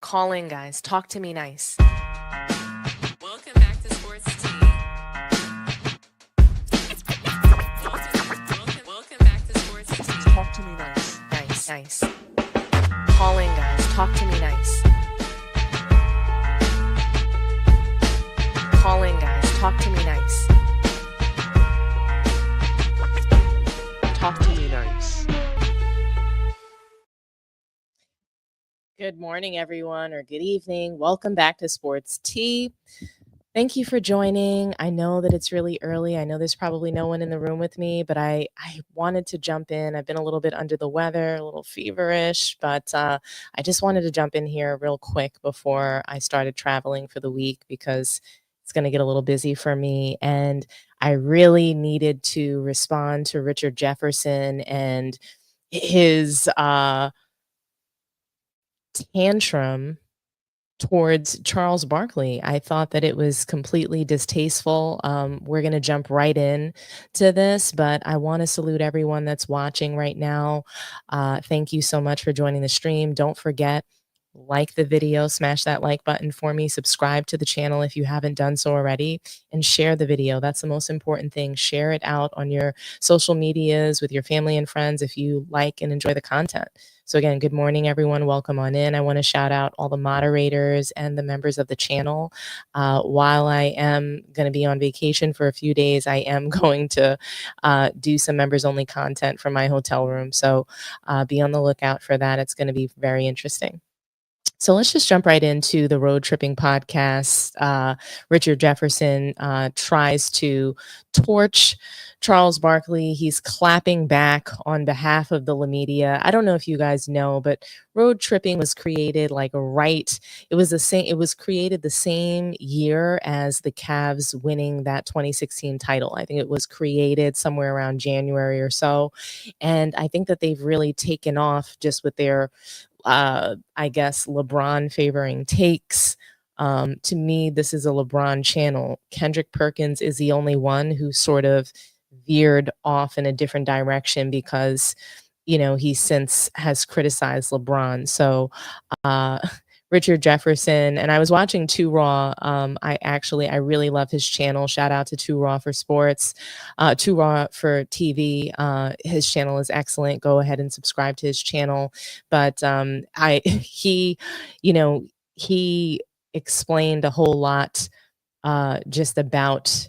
Call in, guys. Talk to me nice. Welcome back to Sports Tea. Welcome back to Sports Tea. Talk to me nice. Nice. Call in, guys. Talk to me nice. Call in, guys. Talk to me nice. Talk to me nice. Good morning, everyone, or good evening. Welcome back to Sports Tea. Thank you for joining. I know that it's really early. I know there's probably no one in the room with me, but I wanted to jump in. I've been a little bit under the weather, a little feverish, but I just wanted to jump in here real quick before I started traveling for the week because it's going to get a little busy for me. And I really needed to respond to Richard Jefferson and his tantrum towards Charles Barkley. I thought that it was completely distasteful. We're going to jump right in to this, but I want to salute everyone that's watching right now. Thank you so much for joining the stream. Don't forget, like the video, smash that like button for me, subscribe to the channel if you haven't done so already, and share the video. That's the most important thing. Share it out on your social medias with your family and friends if you like and enjoy the content. So again, good morning, everyone. Welcome on in. I want to shout out all the moderators and the members of the channel. While I am going to be on vacation for a few days, I am going to do some members only content from my hotel room. So be on the lookout for that. It's going to be very interesting. So let's just jump right into the road tripping podcast. Richard Jefferson tries to torch Charles Barkley. He's clapping back on behalf of the media. I don't know if you guys know, but road tripping was created it was created the same year as the Cavs winning that 2016 title. I think it was created somewhere around January or so. And I think that they've really taken off just with their I guess LeBron favoring takes. To me, this is a LeBron channel. Kendrick Perkins is the only one who sort of veered off in a different direction because, he since has criticized LeBron. So Richard Jefferson, and I was watching 2 Raw. I really love his channel. Shout out to 2 Raw for sports, 2 Raw for TV. His channel is excellent. Go ahead and subscribe to his channel. But he explained a whole lot just about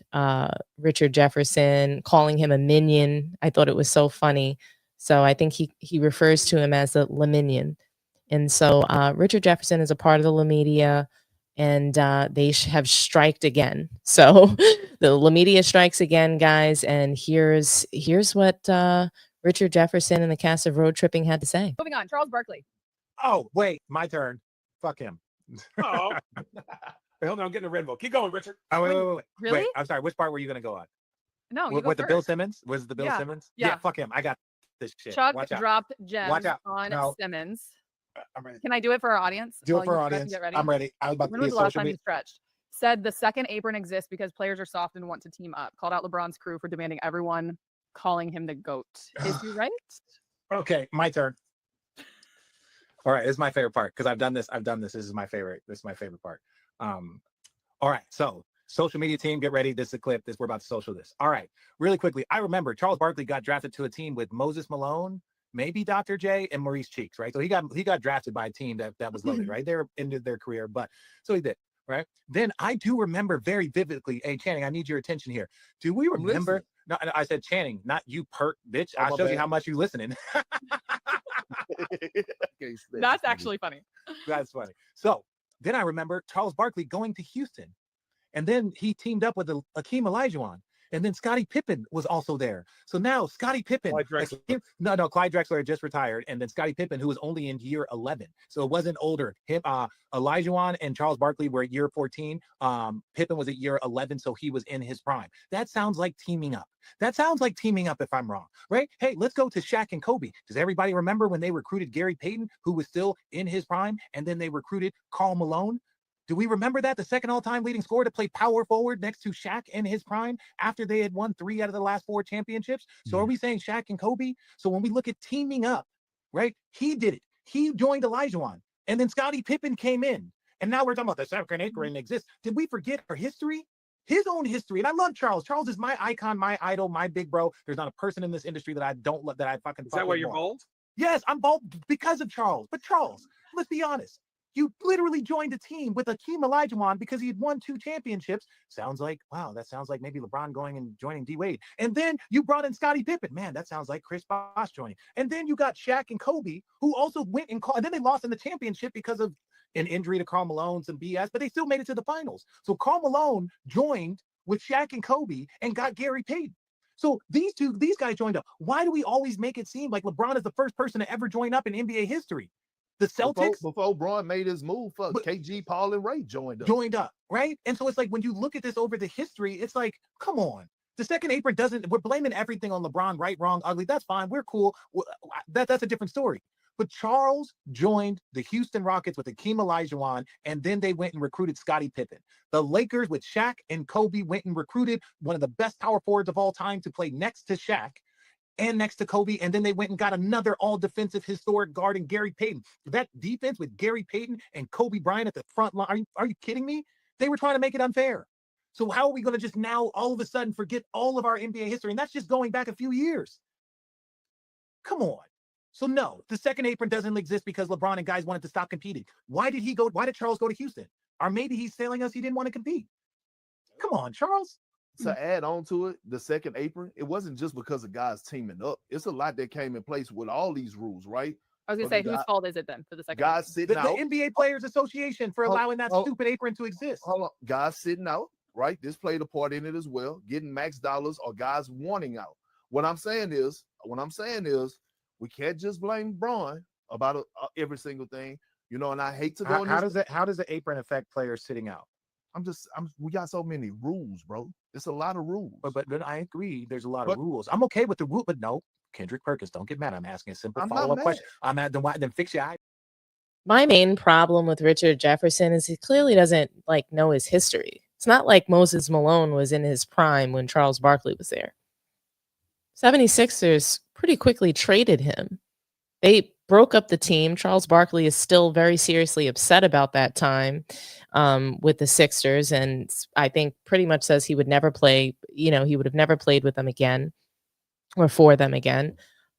Richard Jefferson, calling him a minion. I thought it was so funny. So I think he refers to him as a minion. And so Richard Jefferson is a part of the media, and they have striked again. So the media strikes again, guys. And here's what Richard Jefferson and the cast of Road Tripping had to say. Moving on, Charles Barkley. Oh, wait, my turn. Fuck him. Oh. Hold on, I'm getting a red vote. Keep going, Richard. Oh, wait. Really? Wait, I'm sorry. Which part were you going to go on? No, you go with the first. Bill Simmons? Was it the Bill Yeah. Simmons? Yeah. Fuck him. I got this shit. Chuck Watch out. dropped gems Watch out. on No. Simmons. I'm ready. Can I do it for our audience? Do While it for you our stretch and audience. get ready? I'm ready. I was about When to was be the last social time you media. stretched? Said the second apron exists because players are soft and want to team up. Called out LeBron's crew for demanding everyone calling him the GOAT. Is he right? Okay, my turn. All right, this is my favorite part because I've done this. This is my favorite. This is my favorite part. All right, so social media team, get ready. This is a clip. We're about to social this. All right, really quickly. I remember Charles Barkley got drafted to a team with Moses Malone, maybe Dr. J, and Maurice Cheeks, right? So he got drafted by a team that was loaded, right? They were into their career, but so he did, right? Then I do remember very vividly. Hey, Channing, I need your attention here. Do we remember? No, I said Channing, not you, perk bitch. I'll show you how much you listening. That's actually funny. That's funny. So then I remember Charles Barkley going to Houston, and then he teamed up with Akeem Olajuwon, and then Scottie Pippen was also there. So now Scottie Pippen, Clyde Drexler. Clyde Drexler had just retired, and then Scottie Pippen, who was only in year 11, so it wasn't older. Him, Olajuwon and Charles Barkley were at year 14. Pippen was at year 11, so he was in his prime. That sounds like teaming up. If I'm wrong, right? Hey, let's go to Shaq and Kobe. Does everybody remember when they recruited Gary Payton, who was still in his prime, and then they recruited Karl Malone? Do we remember that? The second all-time leading scorer to play power forward next to Shaq in his prime after they had won 3 out of the last 4 championships. So are we saying Shaq and Kobe? So when we look at teaming up, right? He did it. He joined Olajuwon. And then Scottie Pippen came in. And now we're talking about the second apron exists. Did we forget our history? His own history. And I love Charles. Charles is my icon, my idol, my big bro. There's not a person in this industry that I don't love, that I fucking Is that why you're bold? Yes, I'm bald because of Charles. But Charles, let's be honest. You literally joined a team with Akeem Olajuwon because he had won 2 championships. Sounds like, wow, that sounds like maybe LeBron going and joining Dwade. And then you brought in Scottie Pippen. Man, that sounds like Chris Bosh joining. And then you got Shaq and Kobe, who also went and then they lost in the championship because of an injury to Karl Malone, some BS, but they still made it to the finals. So Karl Malone joined with Shaq and Kobe and got Gary Payton. So these guys joined up. Why do we always make it seem like LeBron is the first person to ever join up in NBA history? The Celtics before Bron made his move, KG, Paul, and Ray joined up, right? And so it's like when you look at this over the history, it's like, come on. The second apron we're blaming everything on LeBron, right, wrong, ugly. That's fine. We're cool. That's a different story. But Charles joined the Houston Rockets with Akeem Olajuwon, and then they went and recruited Scottie Pippen. The Lakers with Shaq and Kobe went and recruited one of the best power forwards of all time to play next to Shaq and next to Kobe, and then they went and got another all-defensive historic guard in Gary Payton. That defense with Gary Payton and Kobe Bryant at the front line, are you kidding me? They were trying to make it unfair. So how are we going to just now all of a sudden forget all of our NBA history? And that's just going back a few years. Come on. So no, the second apron doesn't exist because LeBron and guys wanted to stop competing. Why did Charles go to Houston? Or maybe he's telling us he didn't want to compete. Come on, Charles. To add on to it, the second apron, it wasn't just because of guys teaming up. It's a lot that came in place with all these rules, right? I was gonna say, whose fault is it then for the second? Guys sitting out. The NBA Players Association for allowing that stupid apron to exist. Hold on. Guys sitting out, right? This played a part in it as well. Getting max dollars or guys wanting out. What I'm saying is, we can't just blame Bron about every single thing, you know. And I hate to go. How does the apron affect players sitting out? We got so many rules, bro. It's a lot of rules. But I agree. There's a lot of rules. I'm okay with the rule, but no, Kendrick Perkins, don't get mad. I'm asking a simple follow-up question. I'm at then fix your eye. My main problem with Richard Jefferson is he clearly doesn't know his history. It's not like Moses Malone was in his prime when Charles Barkley was there. 76ers pretty quickly traded him. They broke up the team. Charles Barkley is still very seriously upset about that time with the Sixers, and I think pretty much says he would never play, he would have never played with them again or for them again.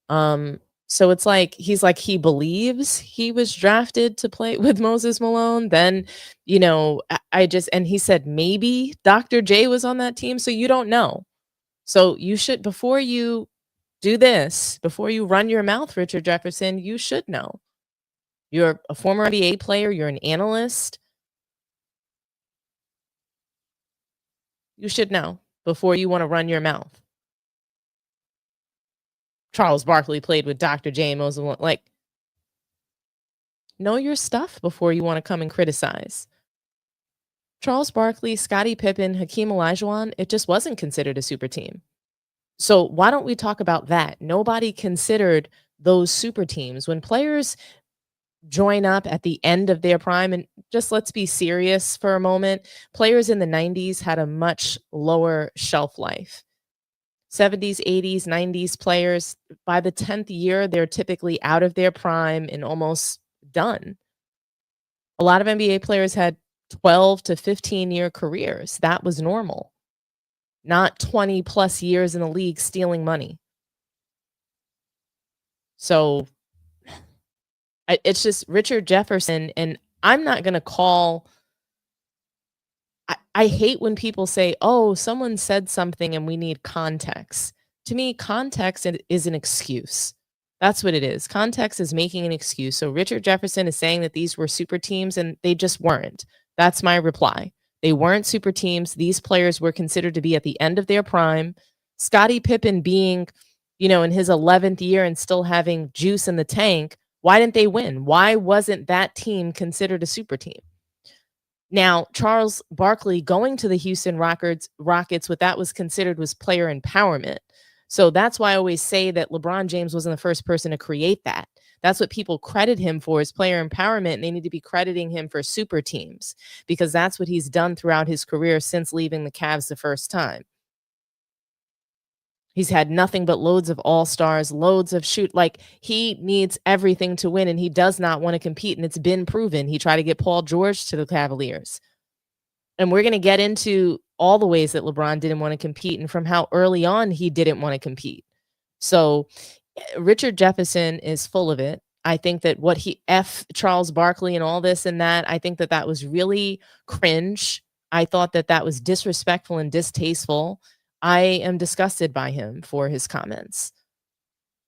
So it's like he believes he was drafted to play with Moses Malone. Then, and he said maybe Dr. J was on that team, so you don't know. So you should, before you do this, before you run your mouth, Richard Jefferson, you should know. You're a former NBA player. You're an analyst. You should know before you want to run your mouth. Charles Barkley played with Dr. J. Moses. Know your stuff before you want to come and criticize. Charles Barkley, Scottie Pippen, Hakeem Olajuwon, it just wasn't considered a super team. So why don't we talk about that? Nobody considered those super teams. When players join up at the end of their prime, and just let's be serious for a moment, players in the 90s had a much lower shelf life. 70s, 80s, 90s players, by the 10th year, they're typically out of their prime and almost done. A lot of NBA players had 12 to 15-year careers. That was normal. Not 20 plus years in the league stealing money. So it's just Richard Jefferson, and I'm not going to call. I hate when people say, oh, someone said something and we need context. To me, context is an excuse. That's what it is. Context is making an excuse. So Richard Jefferson is saying that these were super teams and they just weren't. That's my reply. They weren't super teams. These players were considered to be at the end of their prime. Scottie Pippen being, in his 11th year and still having juice in the tank. Why didn't they win? Why wasn't that team considered a super team? Now, Charles Barkley going to the Houston Rockets, what that was considered was player empowerment. So that's why I always say that LeBron James wasn't the first person to create that. That's what people credit him for, is player empowerment. And they need to be crediting him for super teams, because that's what he's done throughout his career since leaving the Cavs the first time. He's had nothing but loads of all-stars, loads of shoot. Like, he needs everything to win, and he does not want to compete, and it's been proven. He tried to get Paul George to the Cavaliers. And we're going to get into all the ways that LeBron didn't want to compete and from how early on he didn't want to compete. So Richard Jefferson is full of it. I think that what he Charles Barkley and all this and that, I think that that was really cringe. I thought that that was disrespectful and distasteful. I am disgusted by him for his comments.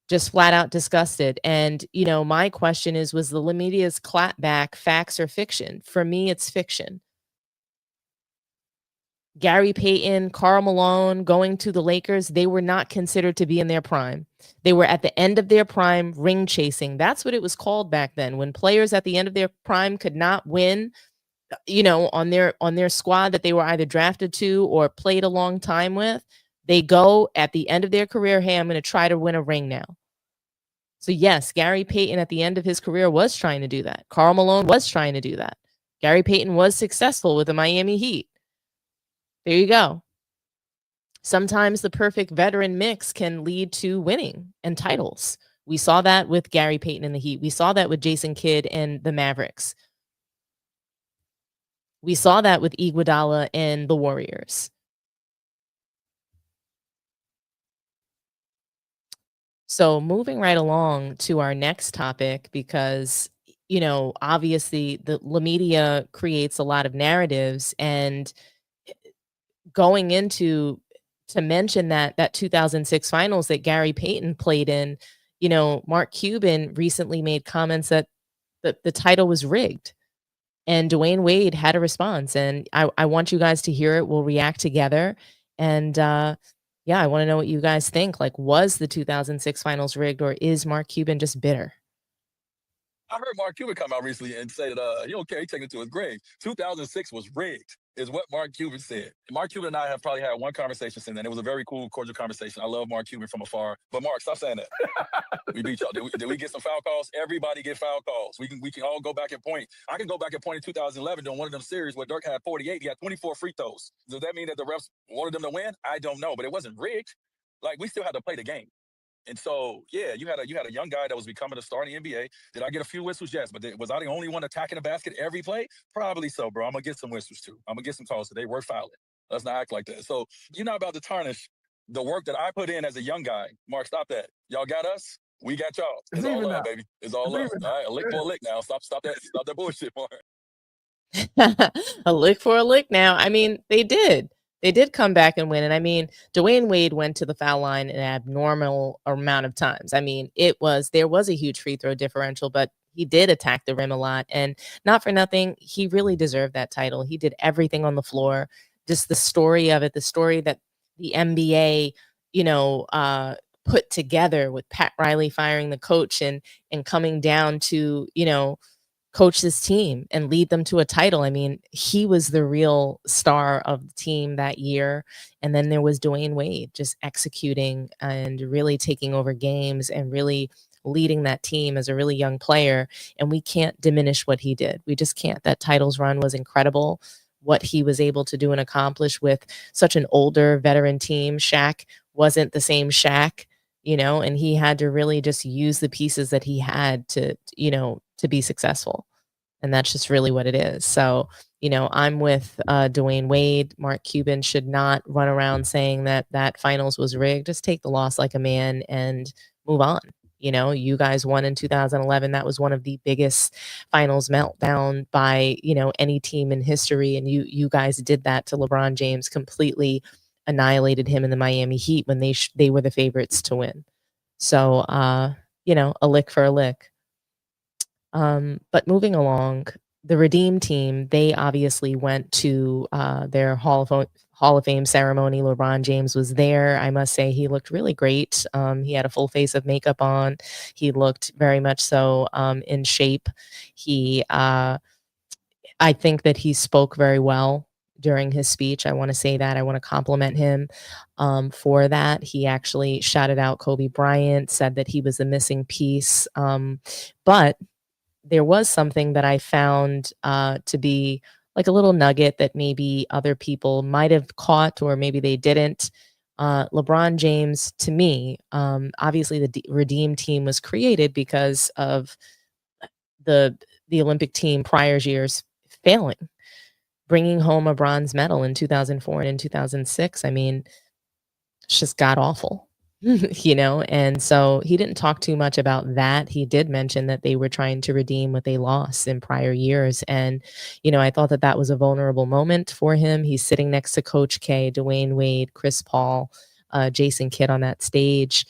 Just flat out disgusted. And, you know, my question is, was the media's clapback facts or fiction? For me, it's fiction. Gary Payton, Karl Malone going to the Lakers, they were not considered to be in their prime. They were at the end of their prime, ring chasing. That's what it was called back then. When players at the end of their prime could not win, you know, on their squad that they were either drafted to or played a long time with, they go at the end of their career, hey, I'm going to try to win a ring now. So yes, Gary Payton at the end of his career was trying to do that. Karl Malone was trying to do that. Gary Payton was successful with the Miami Heat. There you go. Sometimes the perfect veteran mix can lead to winning and titles. We saw that with Gary Payton and the Heat. We saw that with Jason Kidd and the Mavericks. We saw that with Iguodala and the Warriors. So moving right along to our next topic, because, you know, obviously the media creates a lot of narratives, and going into to mention that 2006 finals that Gary Payton played in, you know, Mark Cuban recently made comments that the title was rigged. And Dwayne Wade had a response, and I want you guys to hear it. We'll react together. And yeah, I want to know what you guys think. Like, was the 2006 finals rigged, or is Mark Cuban just bitter? I heard Mark Cuban come out recently and say that he don't care, he taking it to his grave. 2006 was rigged, is what Mark Cuban said. Mark Cuban and I have probably had one conversation since then. It was a very cool, cordial conversation. I love Mark Cuban from afar. But Mark, stop saying that. We beat y'all. Did we get some foul calls? Everybody get foul calls. We can all go back and point. I can go back and point in 2011 during one of them series where Dirk had 48. He had 24 free throws. Does that mean that the refs wanted them to win? I don't know, but it wasn't rigged. Like, we still had to play the game. And so, yeah, you had a young guy that was becoming a star in the NBA. Did I get a few whistles? Yes. But was I the only one attacking the basket every play? Probably so, bro. I'm going to get some whistles, too. I'm going to get some calls today. We're fouling. Let's not act like that. So you're not about to tarnish the work that I put in as a young guy. Mark, stop that. Y'all got us. We got y'all. It's all love, baby. It's all love. All right, a lick for a lick now. Stop that bullshit, Mark. A lick for a lick now. I mean, they did. They did come back and win. And I mean, Dwayne Wade went to the foul line an abnormal amount of times. I mean, there was a huge free throw differential, but he did attack the rim a lot. And not for nothing, he really deserved that title. He did everything on the floor. Just the story of it, the story that the NBA, you know, put together with Pat Riley firing the coach and coming down to, you know, coach this team and lead them to a title. I mean, he was the real star of the team that year. And then there was Dwayne Wade just executing and really taking over games and really leading that team as a really young player. And we can't diminish what he did. We just can't. That titles run was incredible. What he was able to do and accomplish with such an older veteran team. Shaq wasn't the same Shaq, you know, and he had to really just use the pieces that he had to, you know, to be successful. And that's just really what it is. So, you know, I'm with Dwayne Wade. Mark Cuban should not run around saying that finals was rigged. Just take the loss like a man and move on. You know, you guys won in 2011. That was one of the biggest finals meltdown by, you know, any team in history. And you guys did that to LeBron James, completely annihilated him in the Miami Heat when they were the favorites to win. So, you know, a lick for a lick. But moving along, the Redeem team, they obviously went to their Hall of Fame ceremony. LeBron James was there. I must say he looked really great. He had a full face of makeup on. He looked very much so in shape. I think that he spoke very well during his speech. I want to say that. I want to compliment him for that. He actually shouted out Kobe Bryant, said that he was the missing piece. But there was something that I found to be like a little nugget that maybe other people might have caught or maybe they didn't. LeBron James, to me, obviously the Redeem team was created because of the Olympic team prior years failing, bringing home a bronze medal in 2004 and in 2006. I mean, it's just god awful. And so he didn't talk too much about that. He did mention that they were trying to redeem what they lost in prior years. And, I thought that that was a vulnerable moment for him. He's sitting next to Coach K, Dwayne Wade, Chris Paul, Jason Kidd on that stage.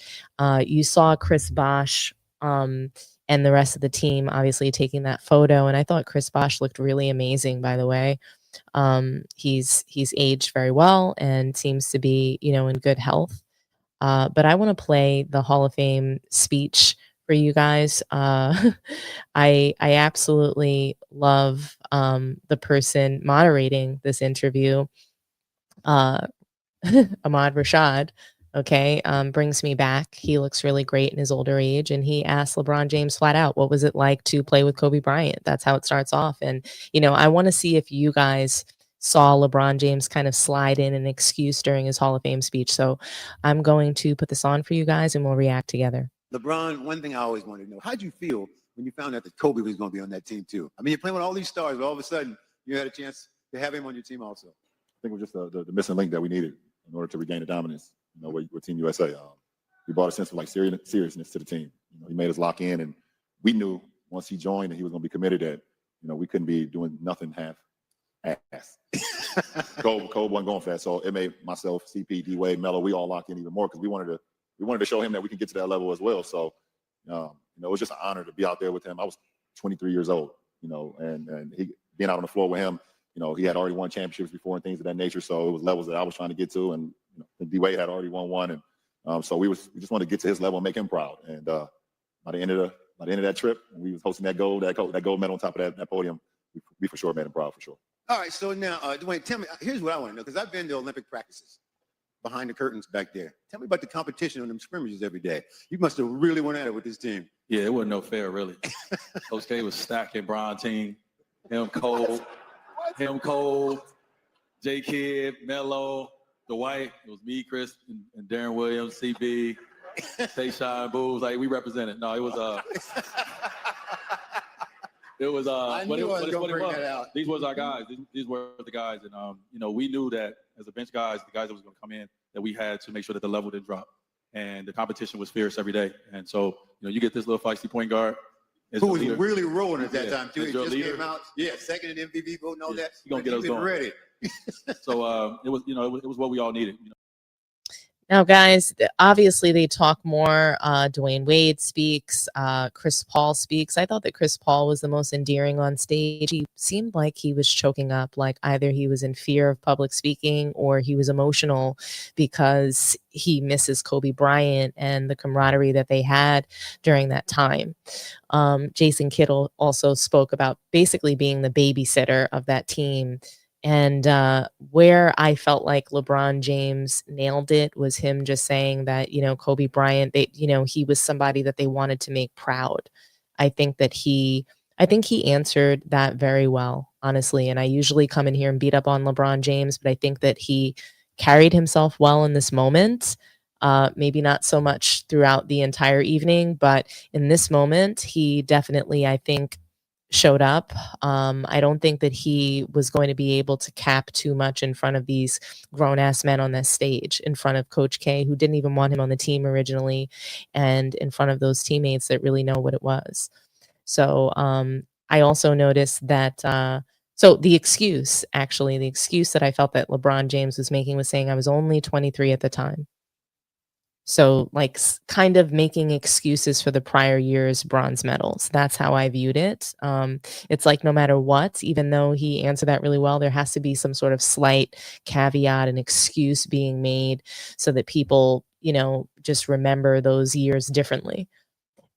You saw Chris Bosh and the rest of the team obviously taking that photo. And I thought Chris Bosh looked really amazing, by the way. He's aged very well and seems to be, in good health. But I want to play the Hall of Fame speech for you guys. I absolutely love the person moderating this interview, Ahmad Rashad. Okay, brings me back. He looks really great in his older age, and he asked LeBron James flat out, "What was it like to play with Kobe Bryant?" That's how it starts off, and I want to see if you guys saw LeBron James kind of slide in an excuse during his Hall of Fame speech. So I'm going to put this on for you guys and we'll react together. LeBron, one thing I always wanted to know, how'd you feel when you found out that Kobe was going to be on that team too? I mean, you're playing with all these stars, but all of a sudden you had a chance to have him on your team also. I think it was just the missing link that we needed in order to regain the dominance, with Team USA. He brought a sense of seriousness to the team. He made us lock in, and we knew once he joined and he was going to be committed that, we couldn't be doing nothing half ass. Kobe wasn't going for that, so it made myself, CP, Dwade, Melo, we all lock in even more because we wanted to show him that we can get to that level as well. So, it was just an honor to be out there with him. I was 23 years old, and he being out on the floor with him. He had already won championships before and things of that nature. So it was levels that I was trying to get to, and Dwade had already won one, and so we just wanted to get to his level and make him proud. And by the end of that trip, when we was hosting that gold medal on top of that podium, we for sure made him proud for sure. All right, so now, Dwayne, tell me, here's what I want to know, because I've been to Olympic practices behind the curtains back there. Tell me about the competition on them scrimmages every day. You must have really went at it with this team. Yeah, it wasn't no fair, really. Coach K was stacking Bron team. Him, Cole, J. Kidd, Melo, Dwight. It was me, Chris, and Darren Williams, CB, Tayshaun, Booz. Like, we represented. No, it was I knew I was going to bring that out. These was our guys. These were the guys, and we knew that as a bench guys, the guys that was going to come in, that we had to make sure that the level didn't drop, and the competition was fierce every day. And so, you get this little feisty point guard who was really rolling at that time too. He just leader. came out, second in MVP vote and all that. He's gonna get us going. Ready. So it was what we all needed. Now, guys, obviously they talk more. Dwayne Wade speaks. Chris Paul speaks. I thought that Chris Paul was the most endearing on stage. He seemed like he was choking up, like either he was in fear of public speaking or he was emotional because he misses Kobe Bryant and the camaraderie that they had during that time. Jason Kidd also spoke about basically being the babysitter of that team. And where I felt like LeBron James nailed it was him just saying that, Kobe Bryant, he was somebody that they wanted to make proud. I think he answered that very well, honestly. And I usually come in here and beat up on LeBron James, but I think that he carried himself well in this moment. Maybe not so much throughout the entire evening, but in this moment, he definitely, I think, showed up. I don't think that he was going to be able to cap too much in front of these grown-ass men on this stage, in front of Coach K, who didn't even want him on the team originally, and in front of those teammates that really know what it was. So I also noticed that so the excuse that I felt that LeBron James was making was saying I was only 23 at the time. So like kind of making excuses for the prior year's bronze medals. That's how I viewed it. It's like no matter what, even though he answered that really well, there has to be some sort of slight caveat and excuse being made so that people, just remember those years differently.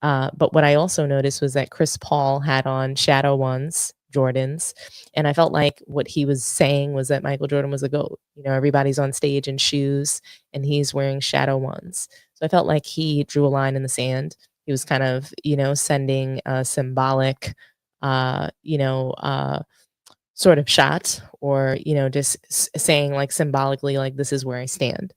But what I also noticed was that Chris Paul had on Shadow Ones, Jordans. And I felt like what he was saying was that Michael Jordan was a GOAT. Everybody's on stage in shoes and he's wearing Shadow Ones. So I felt like he drew a line in the sand. He was kind of, sending a symbolic, sort of shot or, just saying like symbolically, like this is where I stand.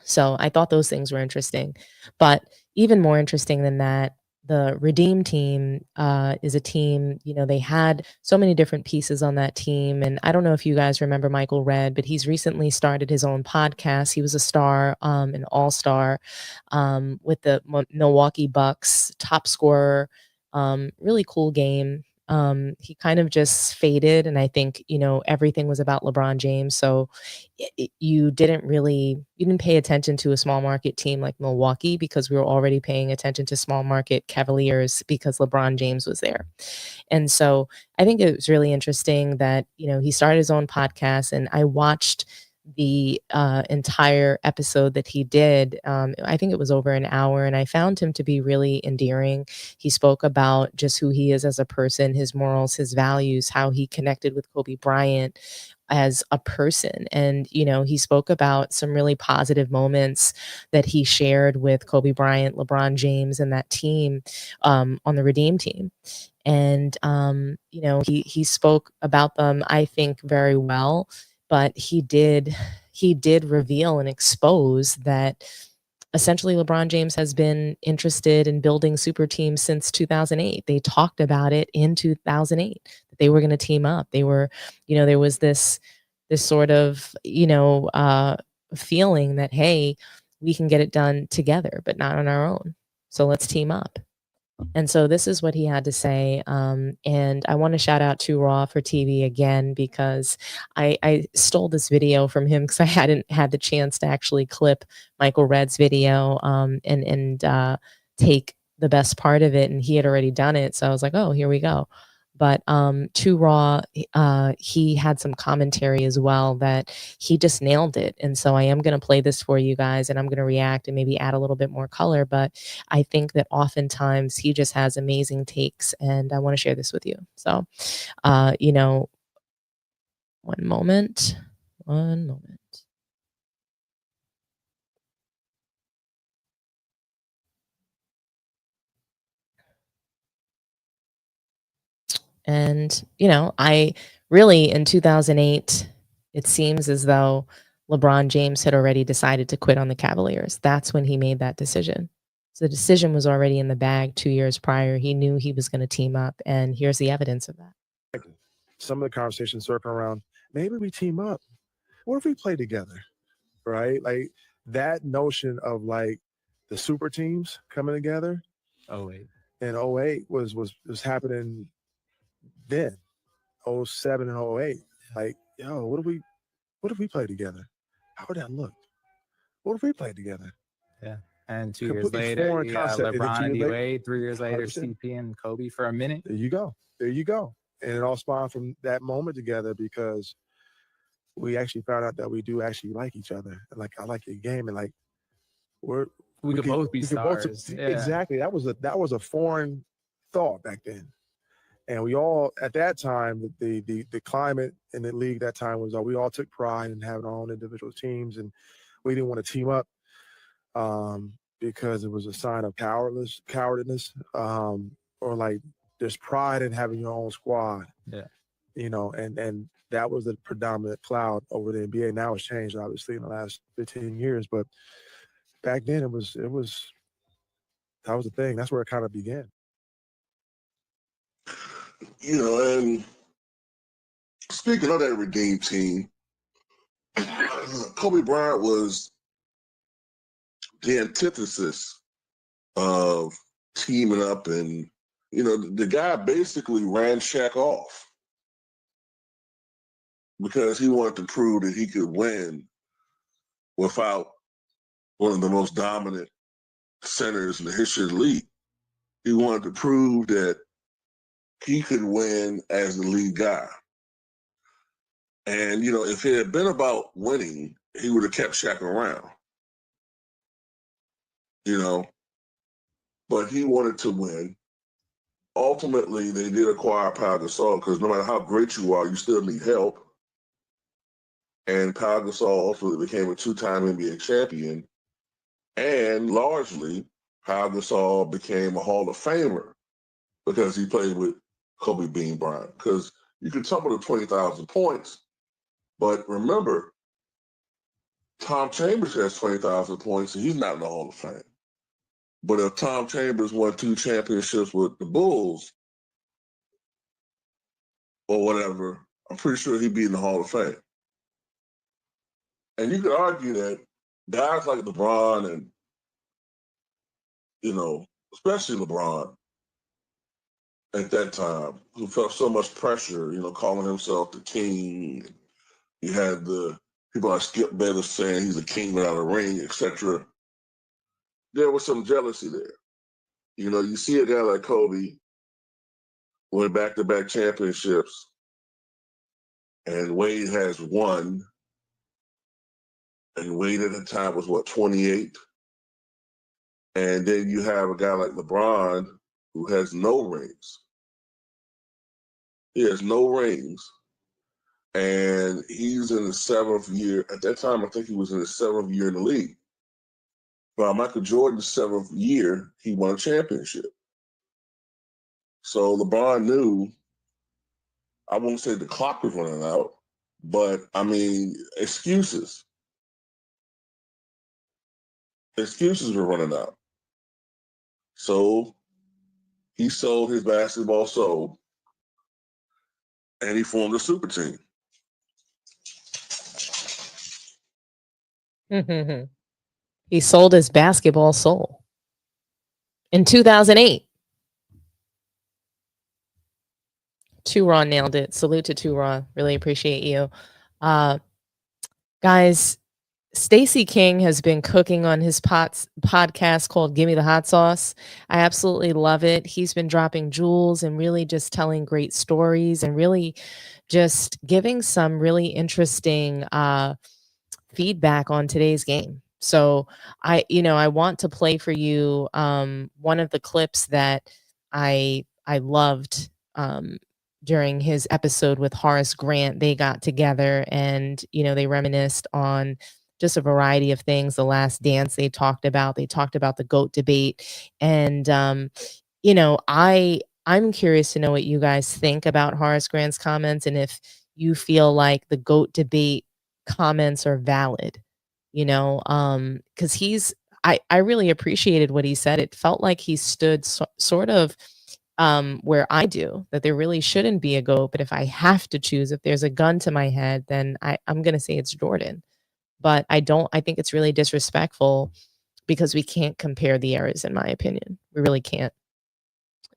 So I thought those things were interesting. But even more interesting than that, the Redeem team is a team, they had so many different pieces on that team. And I don't know if you guys remember Michael Redd, but he's recently started his own podcast. He was a star, an all-star with the Milwaukee Bucks, top scorer, really cool game. He kind of just faded, and I think, everything was about LeBron James. So you didn't pay attention to a small market team like Milwaukee because we were already paying attention to small market Cavaliers because LeBron James was there. And so I think it was really interesting that, he started his own podcast, and I watched the entire episode that he did. I think it was over an hour, and I found him to be really endearing. He spoke about just who he is as a person, his morals, his values, how he connected with Kobe Bryant as a person. And, he spoke about some really positive moments that he shared with Kobe Bryant, LeBron James, and that team on the Redeem team. And, he spoke about them, I think, very well. But he did reveal and expose that essentially LeBron James has been interested in building super teams since 2008. They talked about it in 2008 that they were going to team up. They were, there was this sort of, feeling that, hey, we can get it done together, but not on our own. So let's team up. And so this is what he had to say. And I want to shout out to Raw for TV again, because I stole this video from him because I hadn't had the chance to actually clip Michael Redd's video and take the best part of it. And he had already done it. So I was like, oh, here we go. But to Raw, he had some commentary as well that he just nailed it. And so I am going to play this for you guys, and I'm going to react and maybe add a little bit more color. But I think that oftentimes he just has amazing takes, and I want to share this with you. So, one moment. And, I really, in 2008, it seems as though LeBron James had already decided to quit on the Cavaliers. That's when he made that decision. So the decision was already in the bag 2 years prior. He knew he was going to team up, and here's the evidence of that. Some of the conversations circle around, maybe we team up. What if we play together? Right? Like that notion of like the super teams coming together. 08. And 08 was happening then. 07 and 08. Like, yo, what if we play together? How would that look? What if we played together? Yeah. And 2 years Completely later, foreign you got concept. And then LeBron 2 and years later- Dwade. 3 years later, 100%. CP and Kobe for a minute. There you go. And it all spawned from that moment together because we actually found out that we do actually like each other. And like, I like your game. And like, We could both be stars. Yeah. Exactly. That was a foreign thought back then. And we all, at that time, the climate in the league that time was we all took pride in having our own individual teams, and we didn't want to team up because it was a sign of cowardliness, or like there's pride in having your own squad. Yeah. And that was the predominant cloud over the NBA. Now it's changed, obviously, in the last 15 years. But back then, that was the thing. That's where it kind of began. And speaking of that Redeem team, Kobe Bryant was the antithesis of teaming up, and the guy basically ran Shaq off because he wanted to prove that he could win without one of the most dominant centers in the history of the league. He wanted to prove that he could win as the lead guy. And, if it had been about winning, he would have kept Shaq around. But he wanted to win. Ultimately, they did acquire Pau Gasol because no matter how great you are, you still need help. And Pau Gasol ultimately became a two-time NBA champion. And largely, Pau Gasol became a Hall of Famer because he played with Kobe Bean Bryant. Because you can tumble to 20,000 points, but remember, Tom Chambers has 20,000 points, and he's not in the Hall of Fame. But if Tom Chambers won 2 championships with the Bulls or whatever, I'm pretty sure he'd be in the Hall of Fame. And you could argue that guys like LeBron and, especially LeBron at that time, who felt so much pressure, calling himself the king. You had the people like Skip Bayless saying he's a king without a ring, etc. There was some jealousy there. You see a guy like Kobe win back-to-back championships, and Wade has one, and Wade at the time was, 28? And then you have a guy like LeBron who has no rings. He has no rings, and he's in his 7th year. At that time, I think he was in his 7th year in the league. By Michael Jordan's 7th year, he won a championship. So LeBron knew, I won't say the clock was running out, but excuses. Excuses were running out. So he sold his basketball soul, and he formed a super team. He sold his basketball soul in 2008. Two-Raw nailed it. Salute to Two-Raw. Really appreciate you. Guys, Stacey King has been cooking on his podcast called Gimme the Hot Sauce. I absolutely love it. He's been dropping jewels and really just telling great stories and really just giving some really interesting feedback on today's game. So I want to play for you one of the clips that I loved during his episode with Horace Grant. They got together and they reminisced on just a variety of things. The Last Dance they talked about the GOAT debate, and I'm curious to know what you guys think about Horace Grant's comments and if you feel like the GOAT debate comments are valid, because I really appreciated what he said. It felt like he stood sort of where I do, that there really shouldn't be a GOAT, but if I have to choose, if there's a gun to my head, then I'm going to say it's Jordan. But I think it's really disrespectful because we can't compare the eras, in my opinion. We really can't.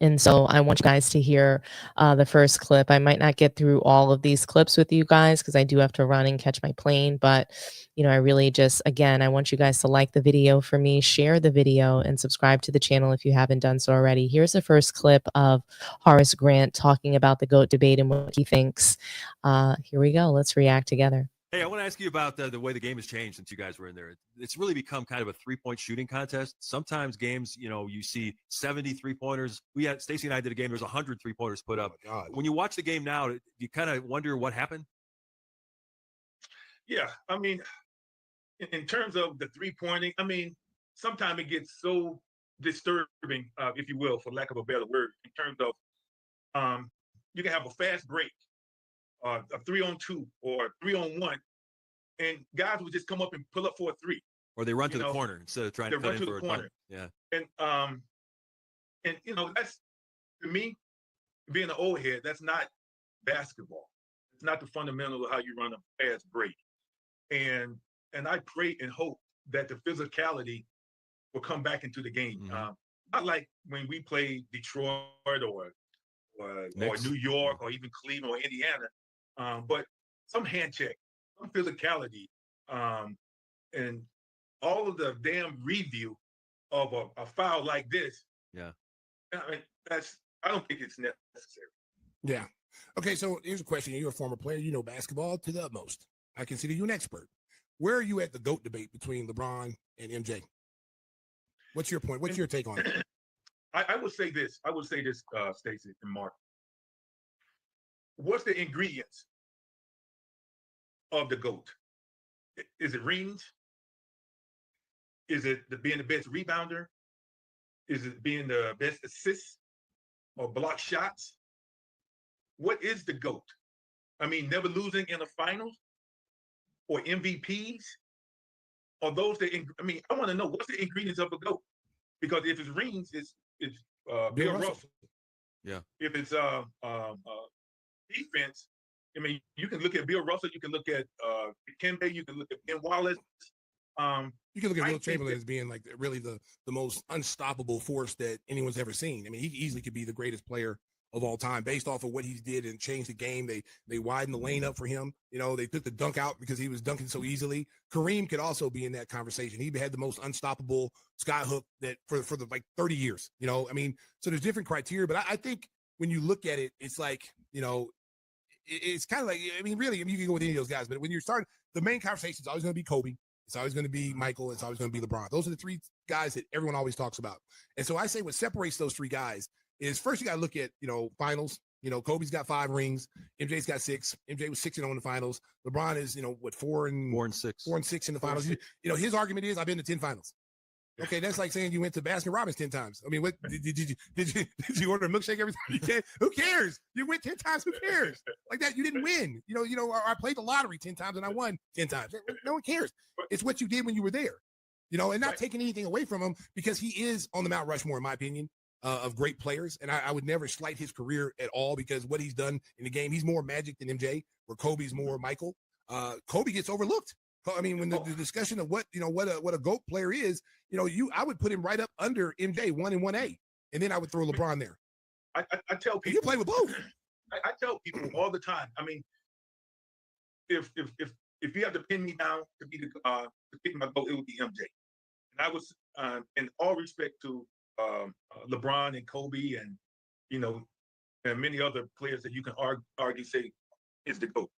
And so I want you guys to hear the first clip. I might not get through all of these clips with you guys because I do have to run and catch my plane. But, I really just, again, I want you guys to like the video for me, share the video, and subscribe to the channel if you haven't done so already. Here's the first clip of Horace Grant talking about the GOAT debate and what he thinks. Here we go. Let's react together. Hey, I want to ask you about the way the game has changed since you guys were in there. It's really become kind of a three-point shooting contest. Sometimes games, you see 70 three-pointers. We had Stacey and I did a game. There's 100 three-pointers put up. God. When you watch the game now, you kind of wonder what happened. Yeah, in terms of the three-pointing, sometimes it gets so disturbing, if you will, for lack of a better word, in terms of you can have a fast break, a 3-on-2 or 3-on-1, and guys would just come up and pull up for a three. Or they run to the corner instead of trying to cut in for a corner. Yeah. And that's, to me, being an old head, that's not basketball. It's not the fundamental of how you run a fast break. And I pray and hope that the physicality will come back into the game. Mm-hmm. Not like when we played Detroit or New York or even Cleveland or Indiana, but some hand check, some physicality, and all of the damn review of a foul like this. Yeah. I don't think it's necessary. Yeah. Okay, so here's a question. You're a former player. You know basketball to the utmost. I consider you an expert. Where are you at the GOAT debate between LeBron and MJ? What's your point? What's your take on it? I would say this. Stacey and Mark. What's the ingredients of the GOAT? Is it rings? Is it being the best rebounder? Is it being the best assists or block shots? What is the GOAT? Never losing in the finals or MVPs? are those that I mean, I want to know what's the ingredients of a GOAT, because if it's rings, it's Bill Russell. Yeah. If it's defense, I mean, you can look at Bill Russell, you can look at Kembe, you can look at Ben Wallace. You can look at Will Chamberlain as being like really the most unstoppable force that anyone's ever seen. I mean, he easily could be the greatest player of all time based off of what he did and changed the game. They widened the lane up for him. You know, they took the dunk out because he was dunking so easily. Kareem could also be in that conversation. He had the most unstoppable sky hook that for the like 30 years. You know, I mean, so there's different criteria, but I think when you look at it, it's like, you know, it's kind of like, I mean, really, I mean, you can go with any of those guys, but when you're starting, the main conversation is always going to be Kobe. It's always going to be Michael. It's always going to be LeBron. Those are the three guys that everyone always talks about. And so I say what separates those three guys is first you got to look at, you know, finals. You know, Kobe's got 5 rings. MJ's got 6. MJ was 6-0 in the finals. LeBron is, you know, what, 4 and 6 in the finals. You know, his argument is I've been to 10 finals. Okay, that's like saying you went to Baskin Robbins 10 times. I mean, what did you order a milkshake every time you can? Who cares? You went 10 times. Who cares? Like that, you didn't win. You know, I played the lottery 10 times and I won 10 times. No one cares. It's what you did when you were there. You know, and not taking anything away from him because he is on the Mount Rushmore, in my opinion, of great players. And I would never slight his career at all because what he's done in the game, he's more Magic than MJ, where Kobe's more Michael. Kobe gets overlooked. I mean, when the discussion of what a GOAT player is, you know, I would put him right up under MJ 1 and 1A, and then I would throw LeBron there. I tell people you play with both. I tell people all the time. I mean, if you have to pin me down to be to pick my GOAT, it would be MJ. And I was in all respect to LeBron and Kobe and you know and many other players that you can argue say is the GOAT.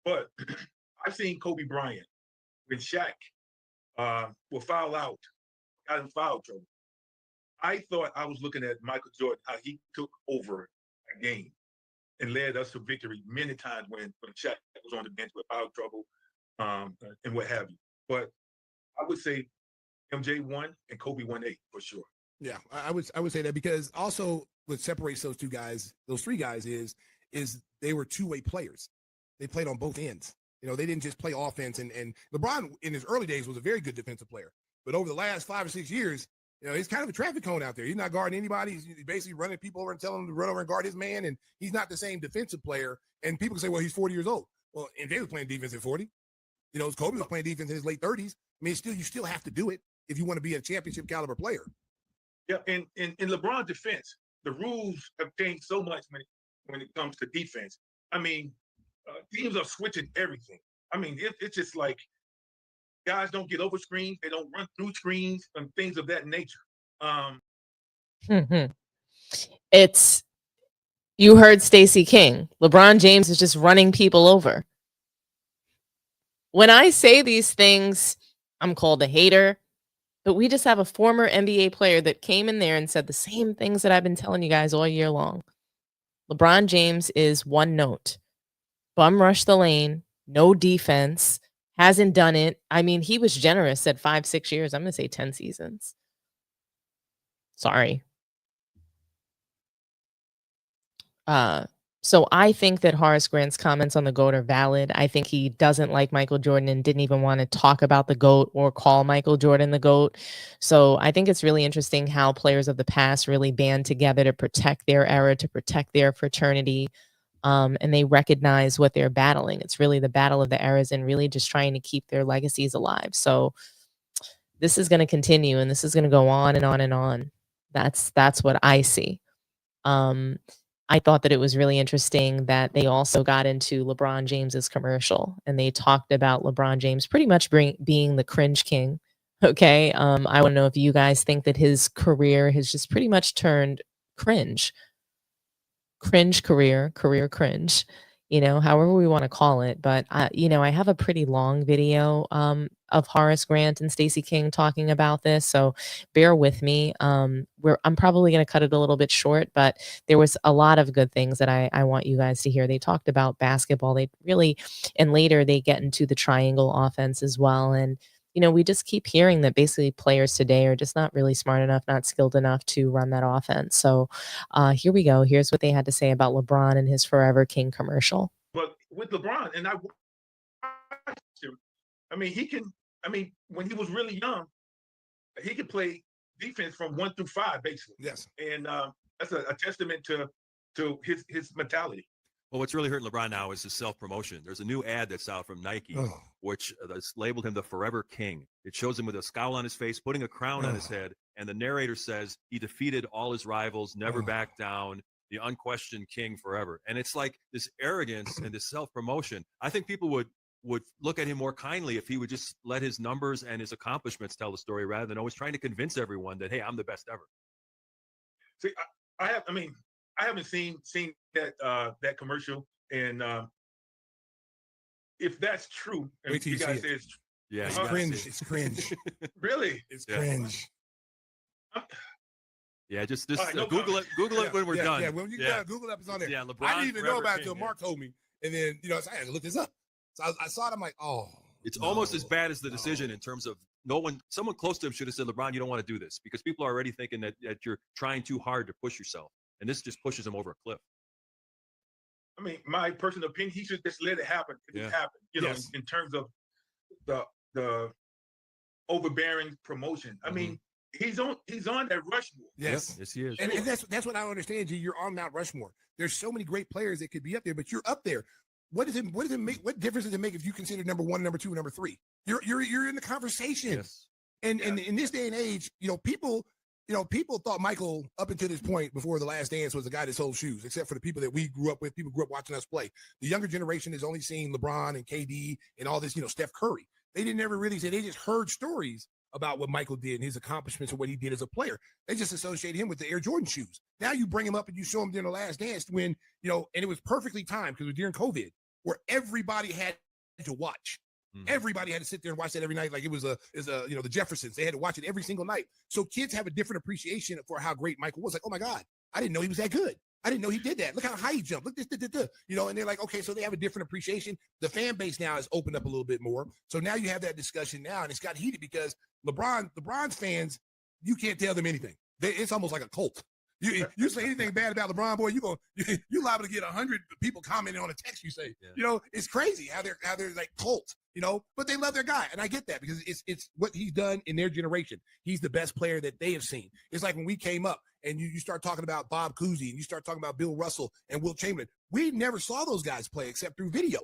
But I've seen Kobe Bryant when Shaq will foul out, got in foul trouble. I thought I was looking at Michael Jordan, how he took over a game and led us to victory many times when Shaq was on the bench with foul trouble and what have you. But I would say MJ 1 and Kobe 1A for sure. Yeah, I would say that because also what separates those three guys is they were two-way players. They played on both ends. You know, they didn't just play offense. And LeBron in his early days was a very good defensive player. But over the last 5 or 6 years, you know, he's kind of a traffic cone out there. He's not guarding anybody. He's basically running people over and telling them to run over and guard his man. And he's not the same defensive player. And people say, well, he's 40 years old. Well, MJ was playing defense at 40. You know, Kobe was playing defense in his late 30s. I mean, you still have to do it if you want to be a championship caliber player. Yeah, and in LeBron's defense, the rules have changed so much when it comes to defense. I mean, teams are switching everything. I mean, it's just like guys don't get over screens, they don't run through screens and things of that nature. It's you heard Stacey King. LeBron James is just running people over. When I say these things, I'm called a hater, but we just have a former NBA player that came in there and said the same things that I've been telling you guys all year long. LeBron James is one note. Bum rush the lane, no defense, hasn't done it. I mean, he was generous at 5-6 years. I'm going to say 10 seasons. Sorry. So I think that Horace Grant's comments on the GOAT are valid. I think he doesn't like Michael Jordan and didn't even want to talk about the GOAT or call Michael Jordan the GOAT. So I think it's really interesting how players of the past really band together to protect their era, to protect their fraternity. And they recognize what they're battling. It's really the battle of the eras and really just trying to keep their legacies alive. So this is going to continue and this is going to go on and on and on. That's what I see. I thought that it was really interesting that they also got into LeBron James's commercial and they talked about LeBron James pretty much being the cringe king. Okay. I want to know if you guys think that his career has just pretty much turned cringe career cringe, you know, however we want to call it. But, you know, I have a pretty long video of Horace Grant and Stacey King talking about this. So bear with me. I'm probably going to cut it a little bit short, but there was a lot of good things that I want you guys to hear. They talked about basketball. And later they get into the triangle offense as well. And, you know, we just keep hearing that basically players today are just not really smart enough, not skilled enough to run that offense. So here we go. Here's what they had to say about LeBron and his Forever King commercial. But with LeBron, and I mean, he can I mean, when he was really young, he could play defense from 1 through 5, basically. Yes. And that's a testament to his mentality. Well, what's really hurting LeBron now is his self-promotion. There's a new ad that's out from Nike, which that's labeled him the Forever King. It shows him with a scowl on his face, putting a crown on his head, and the narrator says he defeated all his rivals, never backed down, the unquestioned king forever. And it's like this arrogance and this self-promotion. I think people would look at him more kindly if he would just let his numbers and his accomplishments tell the story rather than always trying to convince everyone that, hey, I'm the best ever. See, I haven't seen that commercial, and if that's true, and Wait till you you guys see say it. it's true. Yeah, it's cringe. It's cringe. Really? It's cringe. Yeah, just All right, no Google comment. it. Google it when we're done. Yeah, when you Google it, it's on there. Yeah, LeBron I didn't even know Forever about it King, until Mark told me, and then so I had to look this up. So I saw it. I'm like, oh. It's almost as bad as the decision in terms of someone close to him should have said, LeBron, you don't want to do this, because people are already thinking that you're trying too hard to push yourself. And this just pushes him over a cliff. I mean, my personal opinion, he should just let it happen. If it happened, you know, in terms of the overbearing promotion. I mean, he's on that Rushmore. Yes, yes, he is. And that's what I don't understand, G. You're on Mount Rushmore. There's so many great players that could be up there, but you're up there. What does it make? What difference does it make if you consider number 1, number 2, number 3? You're in the conversation. Yes. And in this day and age, people thought Michael up until this point before The Last Dance was the guy that sold shoes, except for the people that we grew up with. People grew up watching us play. The younger generation has only seen LeBron and KD and all this, Steph Curry. They didn't ever really say, they just heard stories about what Michael did and his accomplishments and what he did as a player. They just associated him with the Air Jordan shoes. Now you bring him up and you show him during The Last Dance when, and it was perfectly timed because it was during COVID, where everybody had to watch. Everybody had to sit there and watch that every night. Like it was the Jeffersons. They had to watch it every single night. So kids have a different appreciation for how great Michael was. Like, oh my God, I didn't know he was that good. I didn't know he did that. Look how high he jumped. Look this, and they're like, okay, so they have a different appreciation. The fan base now has opened up a little bit more. So now you have that discussion now, and it's got heated because LeBron's fans, you can't tell them anything. It's almost like a cult. You say anything bad about LeBron, boy, you liable to get 100 people commenting on a text you say. Yeah. It's crazy how they're like cult, but they love their guy. And I get that because it's what he's done in their generation. He's the best player that they have seen. It's like when we came up and you start talking about Bob Cousy and you start talking about Bill Russell and Wilt Chamberlain. We never saw those guys play except through video.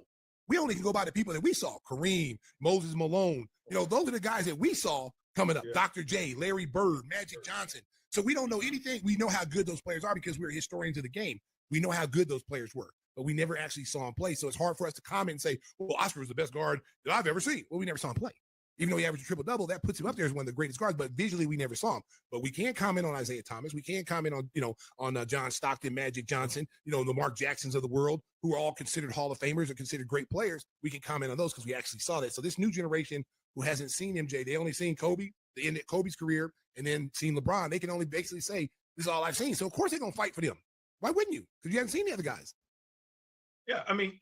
We only can go by the people that we saw. Kareem, Moses Malone, those are the guys that we saw coming up. Yeah. Dr. J, Larry Bird, Magic Johnson. So we don't know anything. We know how good those players are because we're historians of the game. We know how good those players were, but we never actually saw him play. So it's hard for us to comment and say, well, Oscar was the best guard that I've ever seen. Well, we never saw him play. Even though he averaged a triple-double, that puts him up there as one of the greatest guards, but visually we never saw him. But we can't comment on Isaiah Thomas. We can't comment on John Stockton, Magic Johnson, the Mark Jacksons of the world, who are all considered Hall of Famers or considered great players. We can comment on those because we actually saw that. So this new generation who hasn't seen MJ, they only seen Kobe, the end of Kobe's career, and then seen LeBron. They can only basically say, this is all I've seen. So, of course, they're going to fight for them. Why wouldn't you? Because you haven't seen the other guys. Yeah, I mean,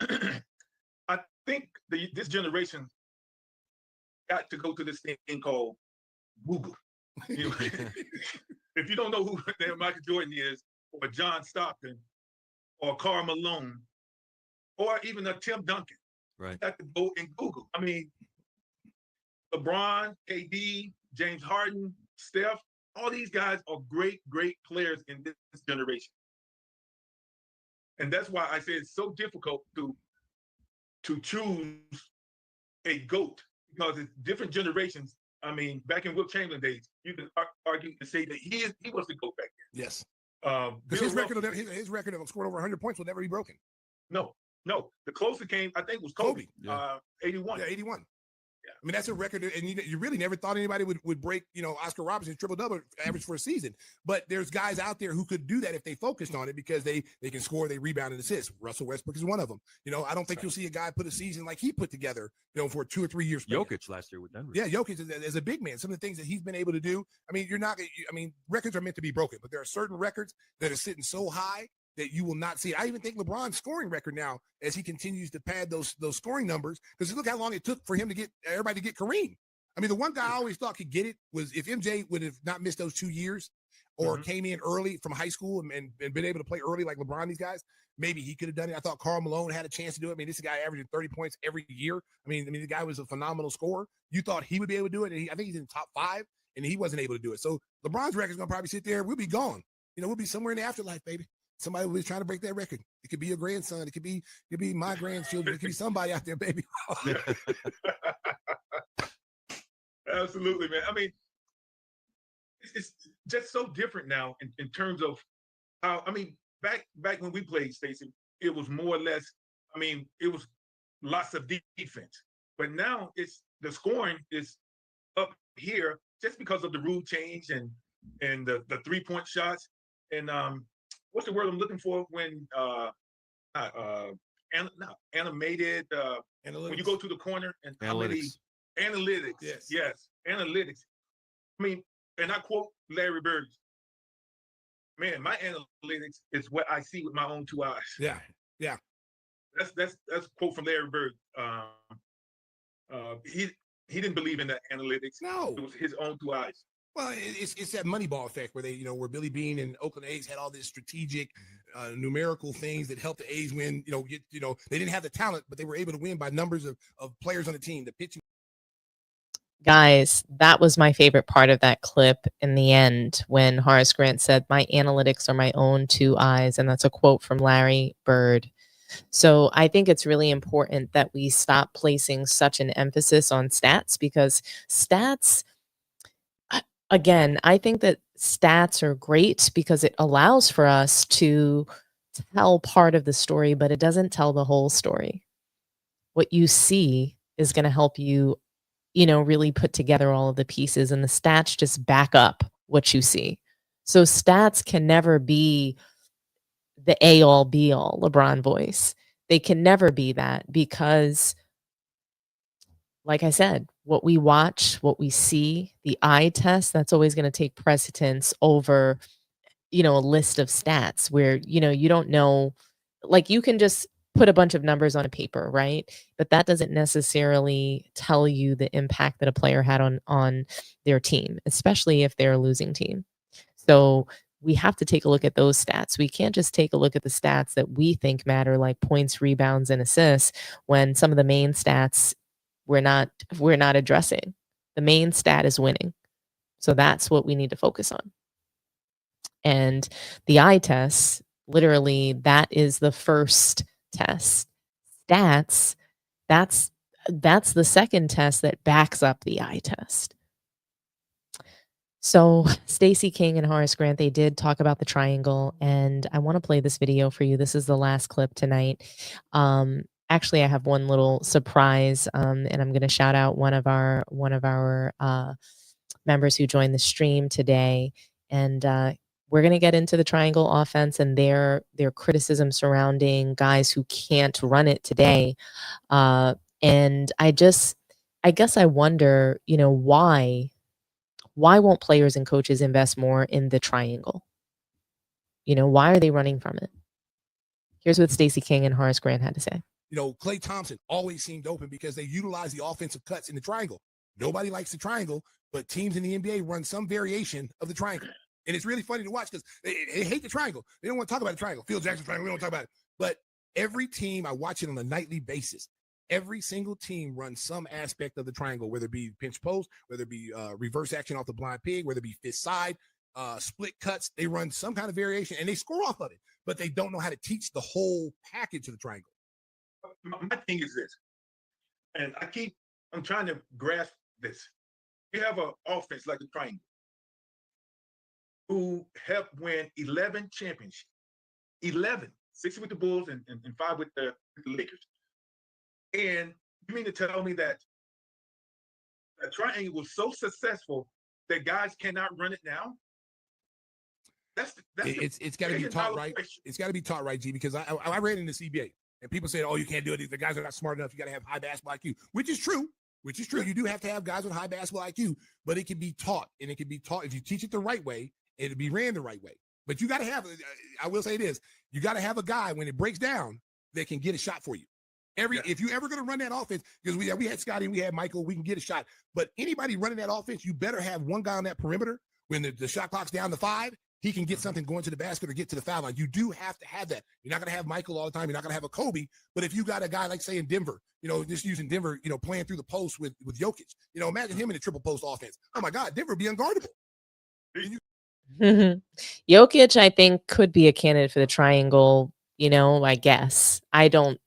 I think this generation got to go to this thing called Google. If you don't know who Michael Jordan is, or John Stockton, or Karl Malone, or even a Tim Duncan, right? You got to go and Google. I mean, LeBron, KD, James Harden, Steph, all these guys are great, great players in this generation. And that's why I say it's so difficult to choose a GOAT, because it's different generations. I mean, back in Wilt Chamberlain days, you can argue and say that he was the GOAT back then. Yes. Because his record of scoring over 100 points will never be broken. No. The closest came, I think, was Kobe. 81. Yeah, 81. Yeah. I mean, that's a record, and you really never thought anybody would break, Oscar Robertson's triple-double average for a season. But there's guys out there who could do that if they focused on it because they can score, they rebound, and assist. Russell Westbrook is one of them. I don't think you'll see a guy put a season like he put together, for 2 or 3 years. Jokic last year with Denver. Yeah, Jokic as a big man. Some of the things that he's been able to do. I mean, records are meant to be broken, but there are certain records that are sitting so high that you will not see. I even think LeBron's scoring record now, as he continues to pad those scoring numbers, because look how long it took for him to get everybody to get Kareem. I mean, the one guy I always thought could get it was if MJ would have not missed those 2 years or came in early from high school and been able to play early like LeBron, these guys, maybe he could have done it. I thought Karl Malone had a chance to do it. I mean, this guy averaging 30 points every year. I mean, the guy was a phenomenal scorer. You thought he would be able to do it, and I think he's in the top 5, and he wasn't able to do it. So LeBron's record's gonna probably sit there. We'll be gone. We'll be somewhere in the afterlife, baby. Somebody will be trying to break that record. It could be your grandson. It could be my grandchildren. It could be somebody out there, baby. Absolutely, man. I mean, it's just so different now in terms of how. I mean, back when we played, Stacey, it was more or less. I mean, it was lots of defense, but now it's the scoring is up here just because of the rule change and the 3-point shots and what's the word I'm looking for when animated when you go to the corner and how many analytics. Yes, analytics. I mean, and I quote Larry Bird. Man, my analytics is what I see with my own 2 eyes. Yeah. That's a quote from Larry Bird. He didn't believe in the analytics. No, it was his own 2 eyes. Well, it's that Moneyball effect where where Billy Beane and Oakland A's had all this strategic, numerical things that helped the A's win. They didn't have the talent, but they were able to win by numbers of players on the team. The pitching. Guys, that was my favorite part of that clip in the end when Horace Grant said, "My analytics are my own 2 eyes," and that's a quote from Larry Bird. So I think it's really important that we stop placing such an emphasis on stats because stats. Again, I think that stats are great because it allows for us to tell part of the story, but it doesn't tell the whole story. What you see is going to help you, really put together all of the pieces, and the stats just back up what you see. So stats can never be the A-all, B-all LeBron voice. They can never be that because, like I said, what we watch, what we see, the eye test, that's always going to take precedence over, a list of stats where, you don't know, like you can just put a bunch of numbers on a paper, right? But that doesn't necessarily tell you the impact that a player had on their team, especially if they're a losing team. So we have to take a look at those stats. We can't just take a look at the stats that we think matter, like points, rebounds, and assists, when some of the main stats we're not addressing. The main stat is winning. So that's what we need to focus on. And the eye test, literally, that is the first test. Stats, that's the second test that backs up the eye test. So Stacey King and Horace Grant, they did talk about the triangle, and I want to play this video for you. This is the last clip tonight. Actually, I have one little surprise, and I'm going to shout out one of our members who joined the stream today, and we're going to get into the triangle offense and their criticism surrounding guys who can't run it today. And I guess I wonder, why won't players and coaches invest more in the triangle? Why are they running from it? Here's what Stacey King and Horace Grant had to say. Klay Thompson always seemed open because they utilize the offensive cuts in the triangle. Nobody likes the triangle, but teams in the NBA run some variation of the triangle. And it's really funny to watch because they hate the triangle. They don't want to talk about the triangle. Phil Jackson triangle, we don't talk about it. But every team, I watch it on a nightly basis. Every single team runs some aspect of the triangle, whether it be pinch post, whether it be reverse action off the blind pig, whether it be fist side, split cuts. They run some kind of variation and they score off of it, but they don't know how to teach the whole package of the triangle. My thing is this, and I'm trying to grasp this. You have an offense like the triangle who helped win 11 championships. 11. 6 with the Bulls and 5 with the Lakers. And you mean to tell me that a triangle was so successful that guys cannot run it now? It's got to be taught right. It's got to be taught right, G, because I read in the CBA and people say, oh, you can't do it. The guys are not smart enough. You got to have high basketball IQ, which is true. You do have to have guys with high basketball IQ, but it can be taught, and it can be taught if you teach it the right way, it'll be ran the right way. But you got to have, I will say this, you got to have a guy when it breaks down that can get a shot for you. If you ever going to run that offense, because we had Scotty and we had Michael, we can get a shot. But anybody running that offense, you better have one guy on that perimeter when the shot clock's down to 5 he can get something going to the basket or get to the foul line. You do have to have that. You're not going to have Michael all the time. You're not going to have a Kobe. But if you got a guy like, say, in Denver, just using Denver, playing through the post with Jokic, imagine him in a triple post offense. Oh, my God, Denver would be unguardable. Jokic, I think, could be a candidate for the triangle, I guess. I don't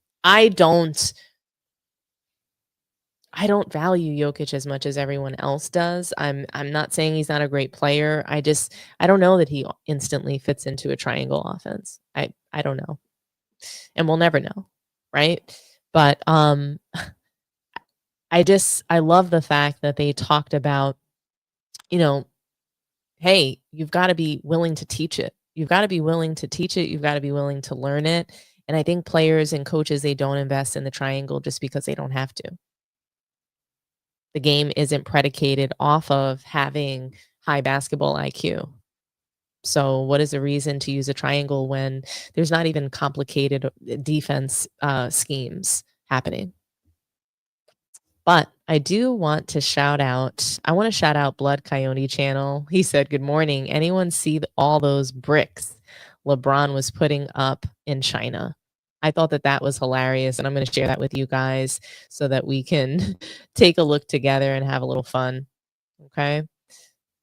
value Jokic as much as everyone else does. I'm not saying he's not a great player. I don't know that he instantly fits into a triangle offense. I don't know. And we'll never know, right? But I love the fact that they talked about, hey, you've got to be willing to teach it. You've got to be willing to teach it. You've got to be willing to learn it. And I think players and coaches, they don't invest in the triangle just because they don't have to. The game isn't predicated off of having high basketball IQ. So what is the reason to use a triangle when there's not even complicated defense schemes happening? But I do want to shout out Blood Coyote Channel. He said, good morning. Anyone see all those bricks LeBron was putting up in China? I thought that was hilarious, and I'm going to share that with you guys so that we can take a look together and have a little fun. Okay?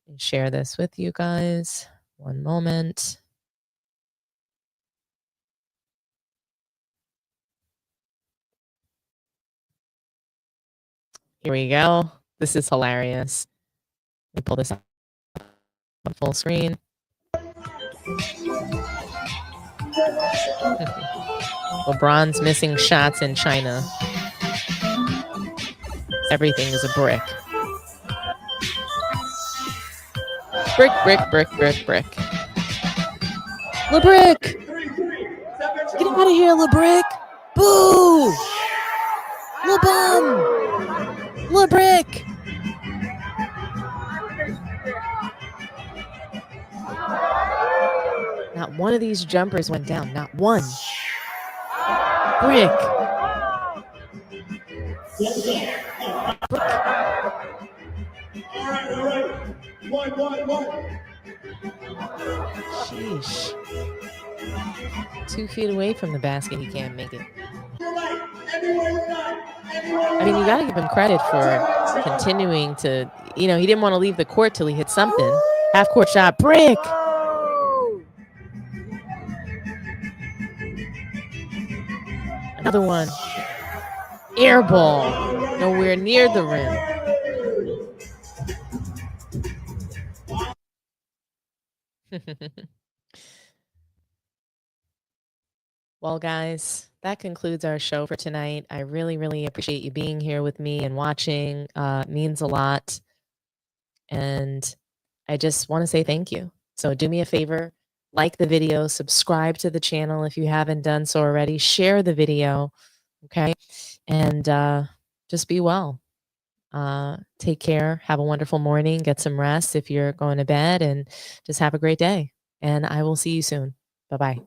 And share this with you guys. One moment. Here we go. This is hilarious. Let me pull this up on full screen. LeBron's missing shots in China. Everything is a brick. Brick, brick, brick, brick, brick. LeBrick! Get out of here, LeBrick! Boo! LeBum! LeBrick! Not one of these jumpers went down. Not one. Brick. Sheesh. 2 feet away from the basket, he can't make it. I mean, you got to give him credit for continuing to, he didn't want to leave the court till he hit something. Half court shot, brick. Another one. Air ball. Nowhere near the rim. Well, guys, that concludes our show for tonight. I really, really appreciate you being here with me and watching. It means a lot. And I just want to say thank you. So do me a favor, like the video, subscribe to the channel if you haven't done so already, share the video, okay? And just be well. Take care. Have a wonderful morning. Get some rest if you're going to bed, and just have a great day. And I will see you soon. Bye-bye.